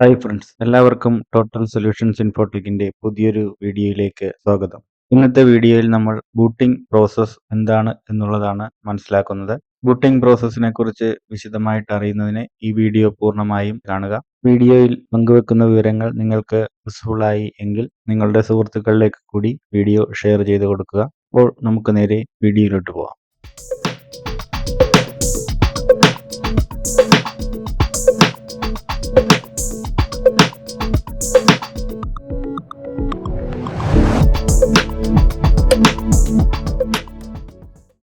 Hi friends, എല്ലാവർക്കും total solutions ഇൻഫോടെക്കിന്റെ പുതിയൊരു വീഡിയോയിലേക്ക് സ്വാഗതം. ഇന്നത്തെ വീഡിയോയിൽ നമ്മൾ ബൂട്ടിംഗ് പ്രോസസ്സ് എന്താണ് എന്നുള്ളതാണ് മനസ്സിലാക്കുന്നത്. ബൂട്ടിംഗ് പ്രോസസ്സിനെ കുറിച്ച് വിശദമായിട്ട് അറിയുന്നതിന് ഈ വീഡിയോ പൂർണ്ണമായും കാണുക. വീഡിയോയിൽ പങ്കുവെക്കുന്ന വിവരങ്ങൾ നിങ്ങൾക്ക് യൂസ്ഫുൾ ആയി എങ്കിൽ നിങ്ങളുടെ സുഹൃത്തുക്കളിലേക്ക് കൂടി വീഡിയോ ഷെയർ ചെയ്ത് കൊടുക്കുക. അപ്പോൾ നമുക്ക് നേരെ വീഡിയോയിലോട്ട് പോകാം.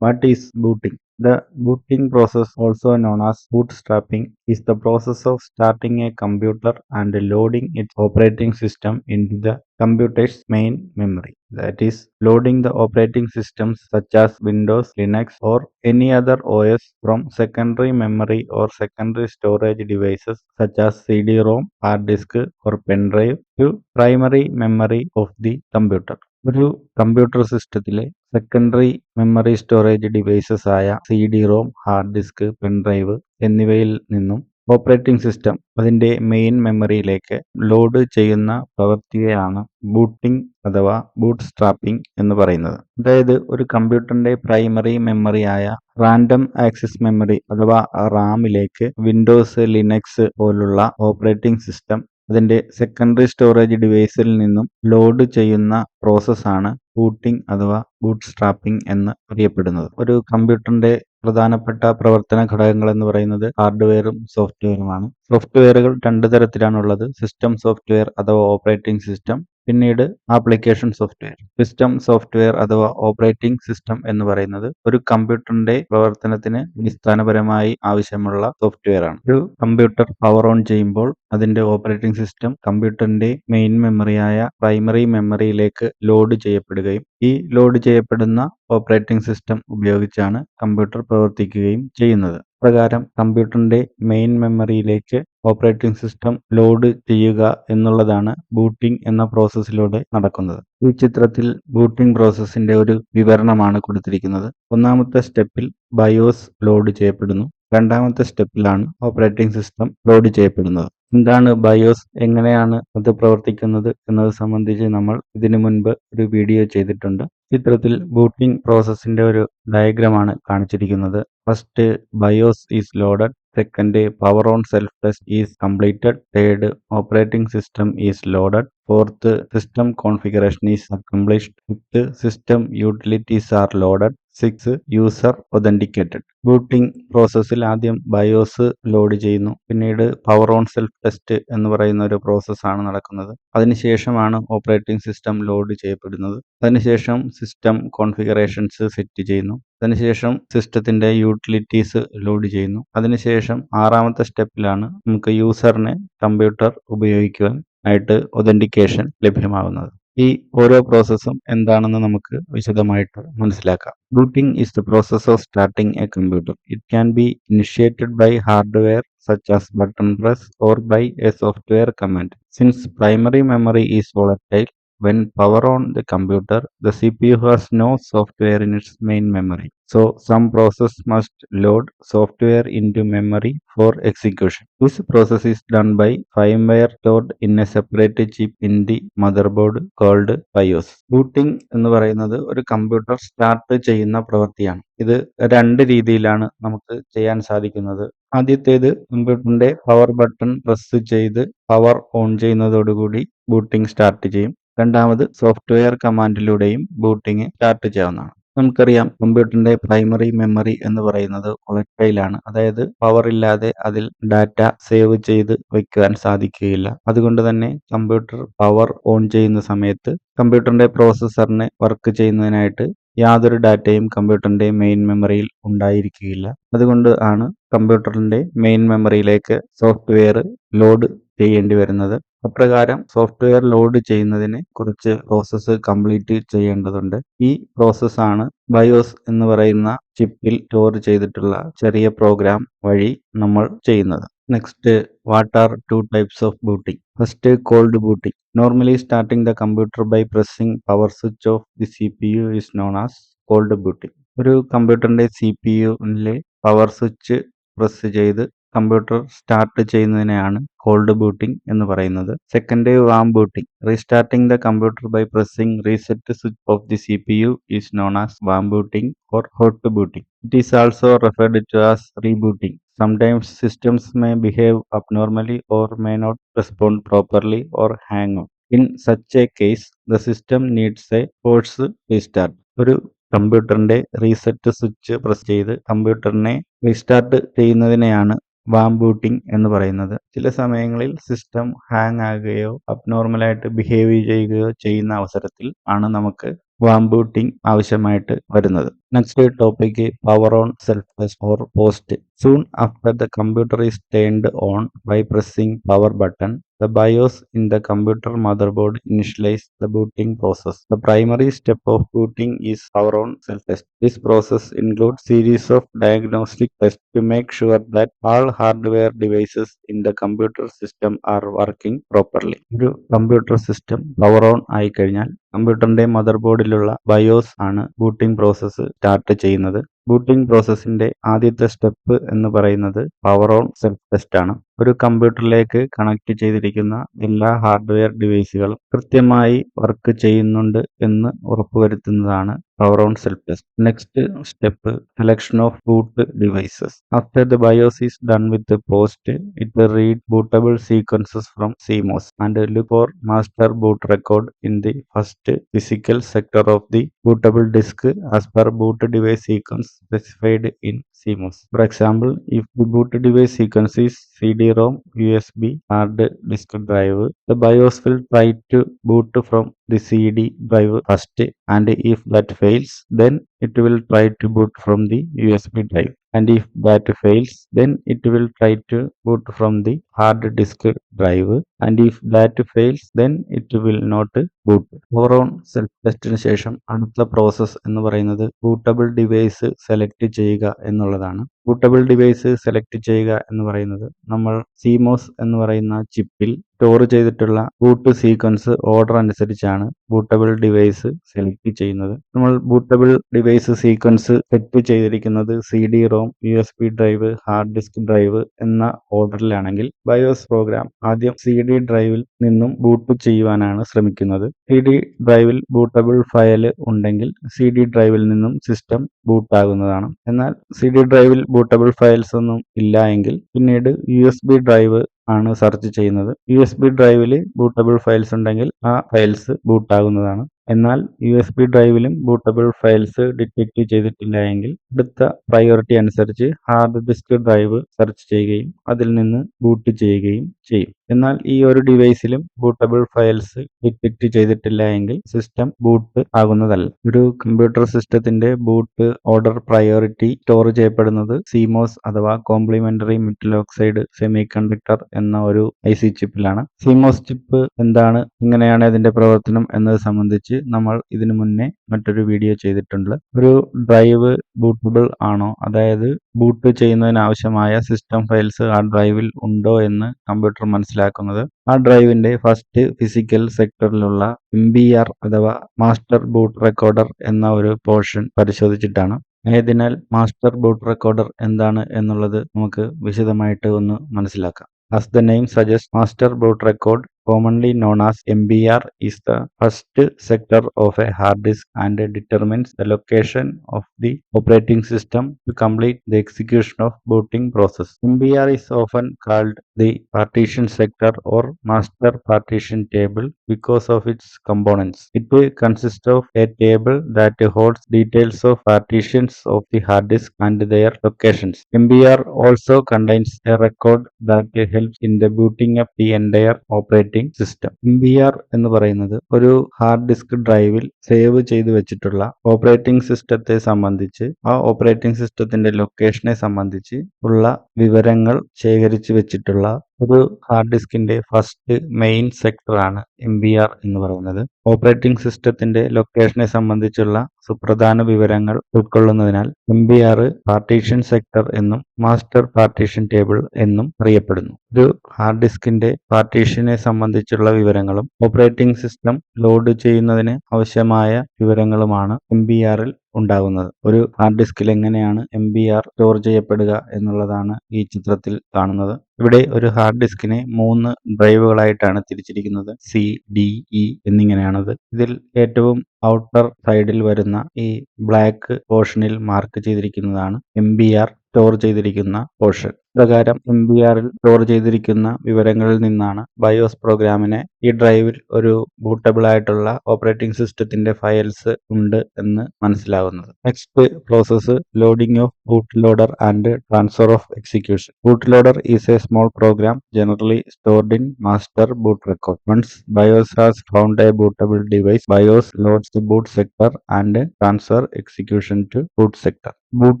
What is booting? The booting process, also known as bootstrapping, is the process of starting a computer and loading its operating system into the computer's main memory. That is, loading the operating systems such as Windows, Linux, or any other OS from secondary memory or secondary storage devices such as CD-ROM, hard disk, or pen drive to primary memory of the computer. ഒരു computer സിസ്റ്റത്തിലെ secondary memory storage devices ആയ CD-ROM, hard disk, pen drive എന്നിവയിൽ നിന്നും operating system അതിന്റെ main മെമ്മറിയിലേക്ക് load ചെയ്യുന്ന പ്രവൃത്തിയെയാണ് booting അഥവാ boot strapping എന്ന് പറയുന്നത്. അതായത് ഒരു കമ്പ്യൂട്ടറിന്റെ പ്രൈമറി മെമ്മറി ആയ റാൻഡം ആക്സസ് മെമ്മറി അഥവാ റാമിലേക്ക് വിൻഡോസ്, ലിനക്സ് പോലുള്ള ഓപ്പറേറ്റിംഗ് സിസ്റ്റം അതിന്റെ സെക്കൻഡറി സ്റ്റോറേജ് ഡിവൈസിൽ നിന്നും ലോഡ് ചെയ്യുന്ന പ്രോസസ്സാണ് ബൂട്ടിംഗ് അഥവാ ബൂട്ട് സ്ട്രാപ്പിംഗ് എന്ന് അറിയപ്പെടുന്നത്. ഒരു കമ്പ്യൂട്ടറിന്റെ പ്രധാനപ്പെട്ട പ്രവർത്തന ഘടകങ്ങൾ എന്ന് പറയുന്നത് ഹാർഡ്വെയറും സോഫ്റ്റ്വെയറുമാണ്. സോഫ്റ്റ്വെയറുകൾ രണ്ട് തരത്തിലാണുള്ളത്: സിസ്റ്റം സോഫ്റ്റ്വെയർ അഥവാ ഓപ്പറേറ്റിംഗ് സിസ്റ്റം, പിന്നീട് ആപ്ലിക്കേഷൻ സോഫ്റ്റ്വെയർ. സിസ്റ്റം സോഫ്റ്റ്വെയർ അഥവാ ഓപ്പറേറ്റിംഗ് സിസ്റ്റം എന്ന് പറയുന്നത് ഒരു കമ്പ്യൂട്ടറിന്റെ പ്രവർത്തനത്തിന് അടിസ്ഥാനപരമായി ആവശ്യമുള്ള സോഫ്റ്റ്വെയർ ആണ്. ഒരു കമ്പ്യൂട്ടർ പവർ ഓൺ ചെയ്യുമ്പോൾ അതിന്റെ ഓപ്പറേറ്റിംഗ് സിസ്റ്റം കമ്പ്യൂട്ടറിന്റെ മെയിൻ മെമ്മറിയായ പ്രൈമറി മെമ്മറിയിലേക്ക് ലോഡ് ചെയ്യപ്പെടുകയും ഈ ലോഡ് ചെയ്യപ്പെടുന്ന ഓപ്പറേറ്റിംഗ് സിസ്റ്റം ഉപയോഗിച്ചാണ് കമ്പ്യൂട്ടർ പ്രവർത്തിക്കുകയും ചെയ്യുന്നത്. പ്രകാരം കമ്പ്യൂട്ടറിന്റെ മെയിൻ മെമ്മറിയിലേക്ക് ഓപ്പറേറ്റിംഗ് സിസ്റ്റം ലോഡ് ചെയ്യുക എന്നുള്ളതാണ് ബൂട്ടിംഗ് എന്ന പ്രോസസ്സിലൂടെ നടക്കുന്നത്. ഈ ചിത്രത്തിൽ ബൂട്ടിംഗ് പ്രോസസ്സിന്റെ ഒരു വിവരണമാണ് കൊടുത്തിരിക്കുന്നത്. ഒന്നാമത്തെ സ്റ്റെപ്പിൽ ബയോസ് ലോഡ് ചെയ്യപ്പെടുന്നു. രണ്ടാമത്തെ സ്റ്റെപ്പിലാണ് ഓപ്പറേറ്റിംഗ് സിസ്റ്റം ലോഡ് ചെയ്യപ്പെടുന്നത്. എന്താണ് ബയോസ്, എങ്ങനെയാണ് അത് പ്രവർത്തിക്കുന്നത് എന്നത് സംബന്ധിച്ച് നമ്മൾ ഇതിനു മുൻപ് ഒരു വീഡിയോ ചെയ്തിട്ടുണ്ട്. ചിത്രത്തിൽ ബൂട്ടിംഗ് പ്രോസസ്സിന്റെ ഒരു ഡയഗ്രമാണ് കാണിച്ചിരിക്കുന്നത്. First, BIOS is loaded. Second, power on self test is completed. Third, operating system is loaded. Fourth, system configuration is accomplished. Fifth, system utilities are loaded. Six, user authenticated. Booting പ്രോസസ്സിൽ ആദ്യം BIOS load ചെയ്യുന്നു, പിന്നീട് power on self test എന്ന് പറയുന്ന ഒരു പ്രോസസ്സാണ് നടക്കുന്നത്. അതിനുശേഷമാണ് ഓപ്പറേറ്റിംഗ് സിസ്റ്റം ലോഡ് ചെയ്യപ്പെടുന്നത്. അതിനുശേഷം സിസ്റ്റം കോൺഫിഗറേഷൻസ് സെറ്റ് ചെയ്യുന്നു. അതിനുശേഷം സിസ്റ്റത്തിന്റെ യൂട്ടിലിറ്റീസ് ലോഡ് ചെയ്യുന്നു. അതിനുശേഷം ആറാമത്തെ സ്റ്റെപ്പിലാണ് നമുക്ക് യൂസറിന് കമ്പ്യൂട്ടർ ഉപയോഗിക്കുവാൻ ആയിട്ട് ഒതന്റിക്കേഷൻ ലഭ്യമാകുന്നത്. ഈ ഓരോ പ്രോസസ്സും എന്താണെന്ന് നമുക്ക് വിശദമായിട്ട് മനസ്സിലാക്കാം. Booting is the process of starting a computer. It can be initiated by hardware such as button press or by a software command. Since primary memory is volatile, when power on the computer, the CPU has no software in its main memory. So some process must load software into memory for execution. This process is done by firmware stored in a separate chip in the motherboard called BIOS. Booting എന്ന് പറയുന്നത് ഒരു computer start ചെയ്യുന്ന പ്രവൃത്തിയാണ്. ഇത് രണ്ട് രീതിയിലാണ് നമുക്ക് ചെയ്യാൻ സാധിക്കുന്നത്. ആദ്യത്തേത്, കമ്പ്യൂട്ടറിന്റെ പവർ ബട്ടൺ പ്രസ് ചെയ്ത് പവർ ഓൺ ചെയ്യുന്നതോടുകൂടി ബൂട്ടിംഗ് സ്റ്റാർട്ട് ചെയ്യും. രണ്ടാമത്, സോഫ്റ്റ്വെയർ കമാൻഡിലൂടെയും ബൂട്ടിംഗ് സ്റ്റാർട്ട് ചെയ്യാവുന്നതാണ്. നമുക്കറിയാം, കമ്പ്യൂട്ടറിന്റെ പ്രൈമറി മെമ്മറി എന്ന് പറയുന്നത് വോളറ്റൈലാണ്. അതായത് പവർ ഇല്ലാതെ അതിൽ ഡാറ്റ സേവ് ചെയ്ത് വെക്കുവാൻ സാധിക്കുകയില്ല. അതുകൊണ്ട് തന്നെ കമ്പ്യൂട്ടർ പവർ ഓൺ ചെയ്യുന്ന സമയത്ത് കമ്പ്യൂട്ടറിന്റെ പ്രോസസ്സറിന് വർക്ക് ചെയ്യുന്നതിനായിട്ട് യാതൊരു ഡാറ്റയും കമ്പ്യൂട്ടറിന്റെ മെയിൻ മെമ്മറിയിൽ ഉണ്ടായിരിക്കുകയില്ല. അതുകൊണ്ട് ആണ് കമ്പ്യൂട്ടറിന്റെ മെയിൻ മെമ്മറിയിലേക്ക് സോഫ്റ്റ്വെയർ ലോഡ് ചെയ്യേണ്ടി വരുന്നത്. അപ്രകാരം സോഫ്റ്റ്വെയർ ലോഡ് ചെയ്യുന്നതിന് കുറച്ച് പ്രോസസ്സ് കംപ്ലീറ്റ് ചെയ്യേണ്ടതുണ്ട്. ഈ പ്രോസസ്സാണ് ബയോസ് എന്ന് പറയുന്ന ചിപ്പിൽ സ്റ്റോർ ചെയ്തിട്ടുള്ള ചെറിയ പ്രോഗ്രാം വഴി നമ്മൾ ചെയ്യുന്നത്. Next, what are two types of booting? First, cold booting. Normally starting the computer by pressing power switch of the CPU is known as cold booting. ഒരു കമ്പ്യൂട്ടറിന്റെ CPU-ലെ പവർ സ്വിച്ച് പ്രസ് ചെയ്ത് computer start ചെയ്യുന്നതിനെയാണ് cold booting എന്ന് പറയുന്നത്. Second, warm booting. Restarting the computer by pressing reset switch of the CPU is known as warm booting or hot booting. It is also referred to as rebooting. Sometimes systems may behave abnormally or may not respond properly or hang on. In such a case, the system needs a forced restart. ഒരു കമ്പ്യൂട്ടറിന്റെ reset switch press ചെയ്ത് കമ്പ്യൂട്ടറിനെ restart ചെയ്യുന്നതിനെയാണ് warm booting എന്ന് പറയുന്നത്. ചില സമയങ്ങളിൽ system hang ആകുകയോ അബ്നോർമലായിട്ട് behave ചെയ്യുകയോ ചെയ്യുന്ന അവസരത്തിൽ ആണ് നമുക്ക് വാം ബൂട്ടിംഗ് ആവശ്യമായിട്ട് വരുന്നത്. Next topic, power on self test or post. Soon after the computer is turned on by pressing power button, the BIOS in the computer motherboard initializes the booting process. The primary step of booting is power on self-test. This process includes series of diagnostic tests to make sure that all hardware devices in the computer system are working properly. ഒരു computer system power on ആയി കഴിഞ്ഞാൽ കമ്പ്യൂട്ടറിന്റെ മദർബോർഡിലുള്ള BIOS ആണ് booting process start ചെയ്യുന്നത്. Booting പ്രോസസ്സിന്റെ ആദ്യത്തെ step എന്ന് പറയുന്നത് power on self test ആണ്. ഒരു കമ്പ്യൂട്ടറിലേക്ക് കണക്ട് ചെയ്തിരിക്കുന്ന എല്ലാ ഹാർഡ്വെയർ ഡിവൈസുകളും കൃത്യമായി വർക്ക് ചെയ്യുന്നുണ്ട് എന്ന് ഉറപ്പുവരുത്തുന്നതാണ് power on self test. Next step, selection of boot devices. After the BIOS is done with POST, it read bootable sequences from CMOS and look for master boot record in the first physical sector of the bootable disk as per boot device sequence specified in CMOS. For example, if the boot device sequence is CD-ROM, USB, hard disk drive, the BIOS will try to boot from the CD drive first, and if that fails, then it will try to boot from the USB drive. And if that fails, then it will try to boot from the hard disk drive. And if that fails, then it will not boot. Power on self ടെസ്റ്റിന് ശേഷം അടുത്ത process എന്ന് പറയുന്നത് bootable device select ചെയ്യുക എന്നുള്ളതാണ്. Bootable device select ചെയ്യുക എന്ന് പറയുന്നത് നമ്മൾ CMOS എന്ന് പറയുന്ന ചിപ്പിൽ സ്റ്റോർ ചെയ്തിട്ടുള്ള ബൂട്ട് സീക്വൻസ് ഓർഡർ അനുസരിച്ചാണ് ബൂട്ടബിൾ ഡിവൈസ് സെലക്ട് ചെയ്യുന്നത്. നമ്മൾ ബൂട്ടബിൾ ഡിവൈസ് സീക്വൻസ് സെറ്റ് ചെയ്തിരിക്കുന്നത് CD-ROM, USB drive, hard disk drive എന്ന ഓർഡറിലാണെങ്കിൽ ബയോസ് പ്രോഗ്രാം ആദ്യം CD ഡ്രൈവിൽ നിന്നും ബൂട്ട് ചെയ്യുവാനാണ് ശ്രമിക്കുന്നത്. CD ഡ്രൈവിൽ ബൂട്ടബിൾ ഫയൽ ഉണ്ടെങ്കിൽ CD ഡ്രൈവിൽ നിന്നും സിസ്റ്റം ബൂട്ട് ആകുന്നതാണ്. എന്നാൽ CD ഡ്രൈവിൽ ബൂട്ടബിൾ ഫയൽസ് ഒന്നും ഇല്ല എങ്കിൽ പിന്നീട് USB ഡ്രൈവ് ആണ് സെർച്ച് ചെയ്യുന്നത്. USB ഡ്രൈവിൽ ബൂട്ടബിൾ ഫയൽസ് ഉണ്ടെങ്കിൽ ആ ഫയൽസ് ബൂട്ട് ആകുന്നതാണ്. എന്നാൽ USB ഡ്രൈവിലും ബൂട്ടബിൾ ഫയൽസ് ഡിറ്റക്ട് ചെയ്തിട്ടില്ല എങ്കിൽ അടുത്ത പ്രയോറിറ്റി അനുസരിച്ച് ഹാർഡ് ഡിസ്ക് ഡ്രൈവ് സെർച്ച് ചെയ്യുകയും അതിൽ നിന്ന് ബൂട്ട് ചെയ്യുകയും ചെയ്യും. എന്നാൽ ഈ ഒരു ഡിവൈസിലും ബൂട്ടബിൾ ഫയൽസ് ഡിറ്റക്ട് ചെയ്തിട്ടില്ല എങ്കിൽ സിസ്റ്റം ബൂട്ട് ആകുന്നതല്ല. ഒരു കമ്പ്യൂട്ടർ സിസ്റ്റത്തിന്റെ ബൂട്ട് ഓർഡർ പ്രയോറിറ്റി സ്റ്റോർ ചെയ്യപ്പെടുന്നത് CMOS അഥവാ complementary metal oxide semiconductor എന്ന ഒരു IC ചിപ്പിലാണ്. CMOS ചിപ്പ് എന്താണ്, എങ്ങനെയാണ് അതിന്റെ പ്രവർത്തനം എന്നത് സംബന്ധിച്ച് നമ്മൾ ഇതിനു മുന്നേ മറ്റൊരു വീഡിയോ ചെയ്തിട്ടുണ്ട്. ഒരു ഡ്രൈവ് ബൂട്ടബിൾ ആണോ, അതായത് ബൂട്ട് ചെയ്യുന്നതിന് ആവശ്യമായ സിസ്റ്റം ഫയൽസ് ആ ഡ്രൈവിൽ ഉണ്ടോ എന്ന് കമ്പ്യൂട്ടർ മനസ്സിലാക്കുന്നത് ആ ഡ്രൈവിന്റെ ഫസ്റ്റ് ഫിസിക്കൽ സെക്ടറിലുള്ള MBR അഥവാ മാസ്റ്റർ ബൂട്ട് റെക്കോർഡർ എന്ന ഒരു പോർഷൻ പരിശോധിച്ചിട്ടാണ്. ആയതിനാൽ മാസ്റ്റർ ബൂട്ട് റെക്കോർഡർ എന്താണ് എന്നുള്ളത് നമുക്ക് വിശദമായിട്ട് ഒന്ന് മനസ്സിലാക്കാം. As the name suggests, master boot record, commonly known as MBR, is the first sector of a hard disk and determines the location of the operating system to complete the execution of booting process. MBR is often called the partition sector or master partition table because of its components. It consists of a table that holds details of partitions of the hard disk and their locations. MBR also contains a record that helps in the booting up the entire operating system. MBR എന്ന് പറയുന്നത് ഒരു hard disk ഡ്രൈവിൽ save ചെയ്തു വെച്ചിട്ടുള്ള operating സിസ്റ്റത്തെ സംബന്ധിച്ച് ആ operating സിസ്റ്റത്തിന്റെ ലൊക്കേഷനെ സംബന്ധിച്ച് ഉള്ള വിവരങ്ങൾ ശേഖരിച്ചു വെച്ചിട്ടുള്ള ഒരു ഹാർഡ് ഡിസ്കിന്റെ ഫസ്റ്റ് മെയിൻ സെക്ടർ ആണ് MBR എന്ന് പറയുന്നത്. ഓപ്പറേറ്റിംഗ് സിസ്റ്റത്തിന്റെ ലൊക്കേഷനെ സംബന്ധിച്ചുള്ള സുപ്രധാന വിവരങ്ങൾ ഉൾക്കൊള്ളുന്നതിനാൽ MBR പാർട്ടീഷൻ സെക്ടർ എന്നും മാസ്റ്റർ പാർട്ടീഷൻ ടേബിൾ എന്നും അറിയപ്പെടുന്നു. ഒരു ഹാർഡ് ഡിസ്കിന്റെ പാർട്ടീഷനെ സംബന്ധിച്ചുള്ള വിവരങ്ങളും ഓപ്പറേറ്റിംഗ് സിസ്റ്റം ലോഡ് ചെയ്യുന്നതിന് ആവശ്യമായ വിവരങ്ങളുമാണ് MBRൽ ഉണ്ടാകുന്നത്. ഒരു ഹാർഡ് ഡിസ്കിൽ എങ്ങനെയാണ് MBR സ്റ്റോർ ചെയ്യപ്പെടുക എന്നുള്ളതാണ് ഈ ചിത്രത്തിൽ കാണുന്നത്. ഇവിടെ ഒരു ഹാർഡ് ഡിസ്കിനെ 3 ഡ്രൈവുകളായിട്ടാണ് തിരിച്ചിരിക്കുന്നത്. C, D, E എന്നിങ്ങനെയാണത്. ഇതിൽ ഏറ്റവും ഔട്ടർ സൈഡിൽ വരുന്ന ഈ ബ്ലാക്ക് പോർഷനിൽ മാർക്ക് ചെയ്തിരിക്കുന്നതാണ് MBR സ്റ്റോർ ചെയ്തിരിക്കുന്ന പോർഷൻ. പ്രകാരം MBRൽ സ്റ്റോർ ചെയ്തിരിക്കുന്ന വിവരങ്ങളിൽ നിന്നാണ് BIOS പ്രോഗ്രാമിനെ ഈ ഡ്രൈവിൽ ഒരു ബൂട്ടബിൾ ആയിട്ടുള്ള ഓപ്പറേറ്റിംഗ് സിസ്റ്റത്തിന്റെ ഫയൽസ് ഉണ്ട് എന്ന് മനസ്സിലാകുന്നത്. Next process loading of boot loader and transfer of execution. Boot loader is a small program generally stored in master boot record. Once BIOS has found a bootable device, BIOS loads the boot sector and transfer execution to boot sector. Boot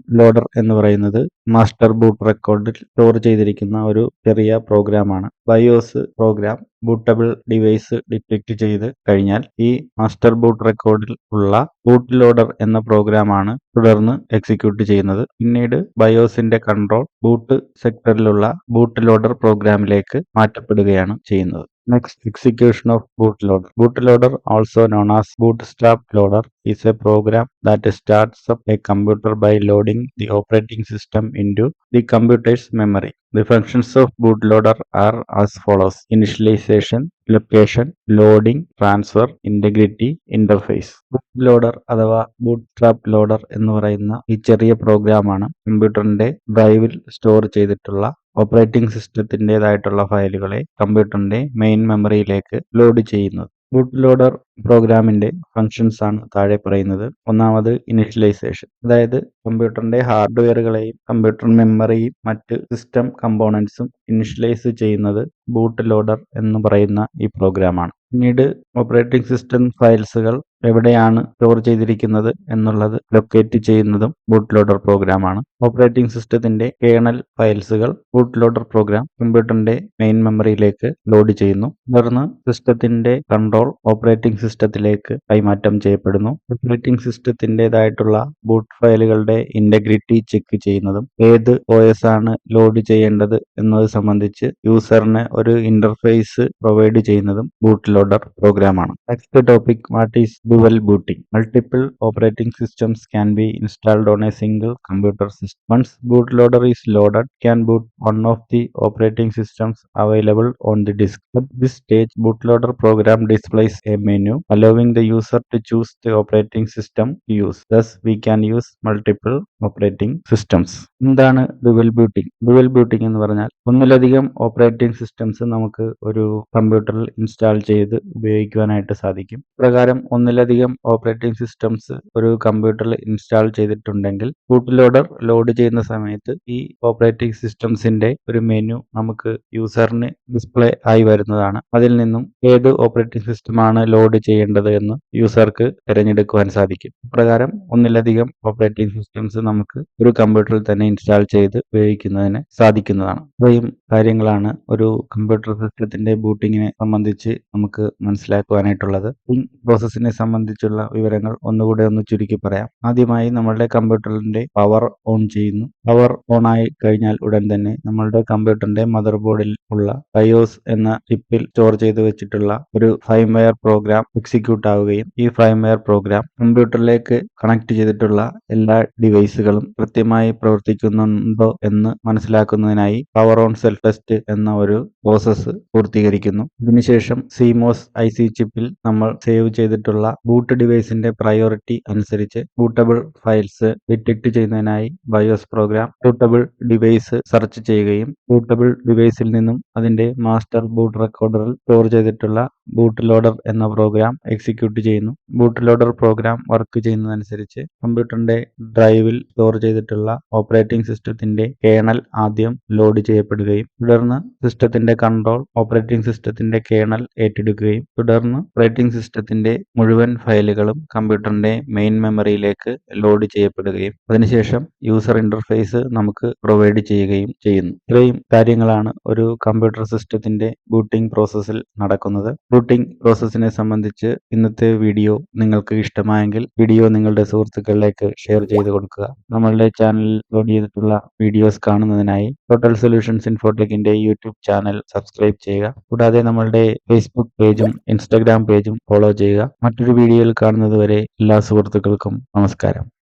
loader എന്ന് പറയുന്നത് master boot റെക്കോർഡിൽ store ചെയ്തിരിക്കുന്ന ഒരു ചെറിയ പ്രോഗ്രാമാണ്. BIOS program bootable device detect ചെയ്ത് കഴിഞ്ഞാൽ ഈ master boot റെക്കോർഡിൽ ഉള്ള ബൂട്ട് ലോഡർ എന്ന പ്രോഗ്രാമാണ് തുടർന്ന് എക്സിക്യൂട്ട് ചെയ്യുന്നത്. പിന്നീട് BIOSന്റെ കൺട്രോൾ ബൂട്ട് സെക്ടറിലുള്ള ബൂട്ട് ലോഡർ പ്രോഗ്രാമിലേക്ക് മാറ്റപ്പെടുകയാണ് ചെയ്യുന്നത്. Next, execution of bootloader. Bootloader, also known as bootstrap loader, is a program that starts up a computer by loading the operating system into the computer's memory. The functions of bootloader are as follows: initialization, location, loading, transfer, integrity, interface. ബൂട്ട്ലോഡർ അഥവാ bootstrap loader എന്ന് പറയുന്ന ഈ ചെറിയ പ്രോഗ്രാമാണ് കമ്പ്യൂട്ടറിന്റെ ഡ്രൈവിൽ store ചെയ്തിട്ടുള്ള operating സിസ്റ്റത്തിൻ്റെതായിട്ടുള്ള ഫയലുകളെ കമ്പ്യൂട്ടറിന്റെ മെയിൻ മെമ്മറിയിലേക്ക് ലോഡ് ചെയ്യുന്നത്. ബൂട്ട് ലോഡർ പ്രോഗ്രാമിന്റെ ഫങ്ഷൻസ് ആണ് താഴെ പറയുന്നത്. ഒന്നാമത് ഇനിഷ്യലൈസേഷൻ, അതായത് കമ്പ്യൂട്ടറിന്റെ ഹാർഡ്വെയറുകളെയും കമ്പ്യൂട്ടർ മെമ്മറിയും മറ്റ് സിസ്റ്റം കമ്പോണൻസും ഇനിഷ്യലൈസ് ചെയ്യുന്നത് ബൂട്ട് ലോഡർ എന്ന് പറയുന്ന ഈ പ്രോഗ്രാമാണ്. പിന്നീട് ഓപ്പറേറ്റിംഗ് സിസ്റ്റം ഫയൽസുകൾ എവിടെയാണ് സ്റ്റോർ ചെയ്തിരിക്കുന്നത് എന്നുള്ളത് ലൊക്കേറ്റ് ചെയ്യുന്നതും ബൂട്ട് ലോഡർ പ്രോഗ്രാമാണ്. ഓപ്പറേറ്റിംഗ് സിസ്റ്റത്തിന്റെ കേണൽ ഫയൽസുകൾ ബൂട്ട് ലോഡർ പ്രോഗ്രാം കമ്പ്യൂട്ടറിന്റെ മെയിൻ മെമ്മറിയിലേക്ക് ലോഡ് ചെയ്യുന്നു. തുടർന്ന് സിസ്റ്റത്തിന്റെ കൺട്രോൾ ഓപ്പറേറ്റിംഗ് സിസ്റ്റത്തിലേക്ക് കൈമാറ്റം ചെയ്യപ്പെടുന്നു. ഓപ്പറേറ്റിംഗ് സിസ്റ്റത്തിൻ്റെതായിട്ടുള്ള ബൂട്ട് ഫയലുകളുടെ ഇന്റഗ്രിറ്റി ചെക്ക് ചെയ്യുന്നതും ഏത് OS ആണ് ലോഡ് ചെയ്യേണ്ടത് എന്നത് സംബന്ധിച്ച് യൂസറിന് ഒരു ഇന്റർഫേസ് പ്രൊവൈഡ് ചെയ്യുന്നതും ബൂട്ട് ലോഡർ പ്രോഗ്രാമാണ്. Next topic, what is dual booting. Multiple operating systems can be installed on a single computer system. Once bootloader is loaded, can boot one of the operating systems available on the disk. At this stage, bootloader program displays a menu allowing the user to choose the operating system to use. Thus, we can use multiple operating systems. എന്താണ് dual booting? Dual booting എന്ന് പറഞ്ഞാൽ ഒന്നിലധികം operating systems നമുക്ക് ഒരു കമ്പ്യൂട്ടറിൽ install ചെയ്ത് ഉപയോഗിക്കുവാനായിട്ട് സാധിക്കും. പ്രകാരം ഒന്നിലധികം ഓപ്പറേറ്റിംഗ് സിസ്റ്റംസ് ഒരു കമ്പ്യൂട്ടറിൽ ഇൻസ്റ്റാൾ ചെയ്തിട്ടുണ്ടെങ്കിൽ ബൂട്ട് ലോഡർ ലോഡ് ചെയ്യുന്ന സമയത്ത് ഈ ഓപ്പറേറ്റിംഗ് സിസ്റ്റംസിന്റെ ഒരു മെനു നമുക്ക് യൂസറിന് ഡിസ്പ്ലേ ആയി വരുന്നതാണ്. അതിൽ നിന്നും ഏത് ഓപ്പറേറ്റിംഗ് സിസ്റ്റമാണ് ലോഡ് ചെയ്യേണ്ടത് എന്ന് യൂസർക്ക് തിരഞ്ഞെടുക്കുവാൻ സാധിക്കും. പ്രകാരം ഒന്നിലധികം ഓപ്പറേറ്റിംഗ് സിസ്റ്റംസ് നമുക്ക് ഒരു കമ്പ്യൂട്ടറിൽ തന്നെ ഇൻസ്റ്റാൾ ചെയ്ത് ഉപയോഗിക്കുന്നതിന് സാധിക്കുന്നതാണ്. ഇത്രയും കാര്യങ്ങളാണ് ഒരു കമ്പ്യൂട്ടർ സിസ്റ്റത്തിന്റെ ബൂട്ടിങ്ങിനെ സംബന്ധിച്ച് നമുക്ക് മനസ്സിലാക്കുവാനായിട്ടുള്ളത്. ബൂട്ടിംഗ് പ്രോസസ്സിനെ സംബന്ധിച്ചുള്ള വിവരങ്ങൾ ഒന്നുകൂടെ ഒന്ന് ചുരുക്കി പറയാം. ആദ്യമായി നമ്മളുടെ കമ്പ്യൂട്ടറിന്റെ പവർ ഓൺ ചെയ്യുന്നു. പവർ ഓൺ ആയി കഴിഞ്ഞാൽ ഉടൻ തന്നെ നമ്മളുടെ കമ്പ്യൂട്ടറിന്റെ മദർ ബോർഡിൽ ഉള്ള BIOS എന്ന ചിപ്പിൽ സ്റ്റോർ ചെയ്ത് വെച്ചിട്ടുള്ള ഒരു ഫൈംവെയർ പ്രോഗ്രാം എക്സിക്യൂട്ട് ആവുകയും ഈ ഫൈംവെയർ പ്രോഗ്രാം കമ്പ്യൂട്ടറിലേക്ക് കണക്ട് ചെയ്തിട്ടുള്ള എല്ലാ ഡിവൈസുകളും കൃത്യമായി പ്രവർത്തിക്കുന്നുണ്ടോ എന്ന് മനസ്സിലാക്കുന്നതിനായി പവർ ഓൺ സെൽഫ് ടെസ്റ്റ് എന്ന ഒരു പ്രോസസ്സ് പൂർത്തീകരിക്കുന്നു. ഇതിനുശേഷം CMOS IC ചിപ്പിൽ നമ്മൾ സേവ് ചെയ്തിട്ടുള്ള ബൂട്ട് ഡിവൈസിന്റെ പ്രയോറിറ്റി അനുസരിച്ച് ബൂട്ടബിൾ ഫയൽസ് ഡിറ്റക്ട് ചെയ്യുന്നതിനായി BIOS program bootable device search ചെയ്യുകയും ബൂട്ടബിൾ ഡിവൈസിൽ നിന്നും അതിന്റെ മാസ്റ്റർ ബൂട്ട് റെക്കോർഡറിൽ സ്റ്റോർ ചെയ്തിട്ടുള്ള ബൂട്ട് ലോഡർ എന്ന പ്രോഗ്രാം എക്സിക്യൂട്ട് ചെയ്യുന്നു. ബൂട്ട് ലോഡർ പ്രോഗ്രാം വർക്ക് ചെയ്യുന്നതനുസരിച്ച് കമ്പ്യൂട്ടറിന്റെ ഡ്രൈവിൽ സ്റ്റോർ ചെയ്തിട്ടുള്ള ഓപ്പറേറ്റിംഗ് സിസ്റ്റത്തിന്റെ കേണൽ ആദ്യം ലോഡ് ചെയ്യപ്പെടുകയും തുടർന്ന് സിസ്റ്റത്തിന്റെ കൺട്രോൾ ഓപ്പറേറ്റിംഗ് സിസ്റ്റത്തിന്റെ കേണൽ ഏറ്റെടുക്കുകയും തുടർന്ന് ഓപ്പറേറ്റിംഗ് സിസ്റ്റത്തിന്റെ മുഴുവൻ ഫയലുകളും കമ്പ്യൂട്ടറിന്റെ മെയിൻ മെമ്മറിയിലേക്ക് ലോഡ് ചെയ്യപ്പെടുകയും അതിനുശേഷം യൂസർ ഇന്റർഫേസ് നമുക്ക് പ്രൊവൈഡ് ചെയ്യുകയും ചെയ്യുന്നു. ഇത്രയും കാര്യങ്ങളാണ് ഒരു കമ്പ്യൂട്ടർ സിസ്റ്റത്തിന്റെ ബൂട്ടിംഗ് പ്രോസസ്സിൽ നടക്കുന്നത്. ബൂട്ടിംഗ് പ്രോസസ്സിനെ സംബന്ധിച്ച് ഇന്നത്തെ വീഡിയോ നിങ്ങൾക്ക് ഇഷ്ടമായെങ്കിൽ വീഡിയോ നിങ്ങളുടെ സുഹൃത്തുക്കളിലേക്ക് ഷെയർ ചെയ്ത് കൊടുക്കുക. നമ്മളുടെ ചാനലിൽ ലോഡ് ചെയ്തിട്ടുള്ള വീഡിയോസ് കാണുന്നതിനായി ടോട്ടൽ സൊല്യൂഷൻസ് ഇൻഫോടെക്കിന്റെ യൂട്യൂബ് ചാനൽ സബ്സ്ക്രൈബ് ചെയ്യുക. കൂടാതെ നമ്മളുടെ ഫേസ്ബുക്ക് പേജും ഇൻസ്റ്റഗ്രാം പേജും ഫോളോ ചെയ്യുക. മറ്റൊരു വീഡിയോയിൽ കാണുന്നത് വരെ എല്ലാ സുഹൃത്തുക്കൾക്കും നമസ്കാരം.